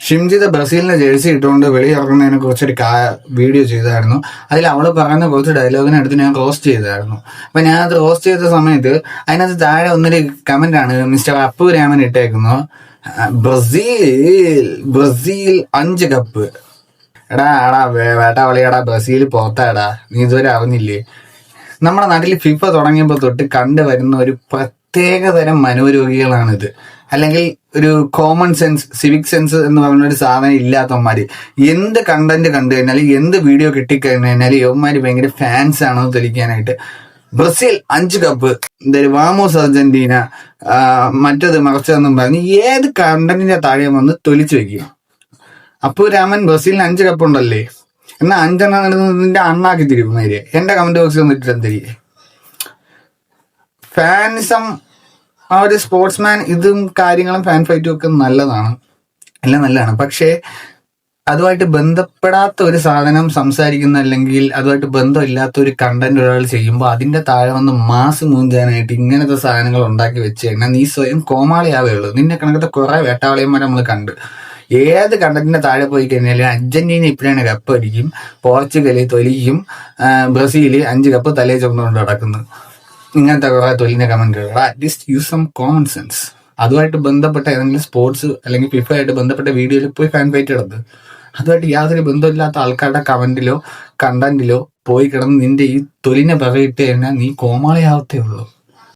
ഷിംജിത ബ്രസീലിന്റെ ജേഴ്സി ഇട്ടുകൊണ്ട് വെളിയിറങ്ങുന്നതിനെ കുറിച്ചൊരു വീഡിയോ ചെയ്തായിരുന്നു. അതിൽ അവള് പറയുന്ന കുറച്ച് ഡയലോഗിനടുത്ത് ഞാൻ റോസ്റ്റ് ചെയ്തായിരുന്നു. അപ്പൊ ഞാൻ അത് റോസ്റ്റ് ചെയ്ത സമയത്ത് അതിനകത്ത് താഴെ ഒന്നൊരു കമന്റ് ആണ് മിസ്റ്റർ അപ്പു രാമൻ ഇട്ടേക്കുന്നു. Brazil 5 cup. എടാ വേട്ടാവളിയടാ, ബ്രസീൽ പോത്താടാ, നീ ഇതുവരെ അറിഞ്ഞില്ലേ? നമ്മുടെ നാട്ടിൽ ഫിഫ തുടങ്ങിയപ്പോൾ തൊട്ട് കണ്ടുവരുന്ന ഒരു പ്രത്യേകതരം മനോരോഗികളാണിത്. അല്ലെങ്കിൽ ഒരു കോമൺ സെൻസ്, സിവിക് സെൻസ് എന്ന് പറയുന്ന ഒരു സാധനം ഇല്ലാത്തവന്മാര് എന്ത് കണ്ടന്റ് കണ്ടു കഴിഞ്ഞാൽ, എന്ത് വീഡിയോ കിട്ടിക്കഴിഞ്ഞാൽ യവന്മാര് ഭയങ്കര ഫാൻസ് ആണെന്ന് തെളിയിക്കാനായിട്ട് ബ്രസീൽ 5 കപ്പ്, എന്തായാലും വാമോസ് അർജന്റീന, മറ്റത് മറച്ചതെന്നും പറഞ്ഞ് ഏത് കണ്ടന്റിന്റെ താഴെ വന്ന് തൊലിച്ചു വെക്കുക. അപ്പു രാമൻ ബ്രസീലിന് 5 കപ്പ് ഉണ്ടല്ലേ, എന്നാ 5 നിന്റെ അണ്ണാക്കി തിരിക്കുന്നേര്. എന്റെ കമന്റ് ബോക്സിൽ വന്നിട്ട് എന്തിരിക്കേ ഫാനിസം. ആ ഒരു സ്പോർട്സ്മാൻ ഇതും കാര്യങ്ങളും ഫാൻ ഫൈറ്റും ഒക്കെ നല്ലതാണ്, എല്ലാം നല്ലതാണ്. പക്ഷേ അതുമായിട്ട് ബന്ധപ്പെടാത്ത ഒരു സാധനം സംസാരിക്കുന്ന, അല്ലെങ്കിൽ അതുമായിട്ട് ബന്ധമില്ലാത്ത ഒരു കണ്ടന്റ് ഒരാൾ ചെയ്യുമ്പോൾ അതിന്റെ താഴെ വന്ന് മാസ് മൂഞ്ചാനായിട്ട് ഇങ്ങനത്തെ സാധനങ്ങൾ ഉണ്ടാക്കി വെച്ച് കഴിഞ്ഞാൽ നീ സ്വയം കോമാളിയാവേ ഉള്ളൂ. നിന്നെ കണക്കത്തെ കുറെ വേട്ടാവളിയന്മാരെ നമ്മൾ കണ്ട്. ഏത് കണ്ടന്റിന്റെ താഴെ പോയി കഴിഞ്ഞാൽ അർജന്റീന ഇപ്പോഴാണ് കപ്പ് അടിക്കും, പോർച്ചുഗല് തൊലിക്കും, ബ്രസീല് 5 കപ്പ് തലേ ചുമന്നുകൊണ്ട് നടക്കുന്നു. ഇങ്ങനത്തെ കുറെ തൊലിന്റെ കമന്റുകൾ. At least use some common sense. അതുമായിട്ട് ബന്ധപ്പെട്ട ഏതെങ്കിലും സ്പോർട്സ് അല്ലെങ്കിൽ ഫിഫ ആയിട്ട് ബന്ധപ്പെട്ട വീഡിയോയിൽ പോയി ഫാൻ ഫൈറ്റ് എടുത്ത്, അതുമായിട്ട് യാതൊരു ബന്ധമില്ലാത്ത ആൾക്കാരുടെ കമന്റിലോ കണ്ടന്റിലോ പോയി കിടന്ന് നിന്റെ ഈ തൊലിനെ പറയിട്ട് കഴിഞ്ഞാൽ നീ കോമാളിയാവത്തേ ഉള്ളൂ.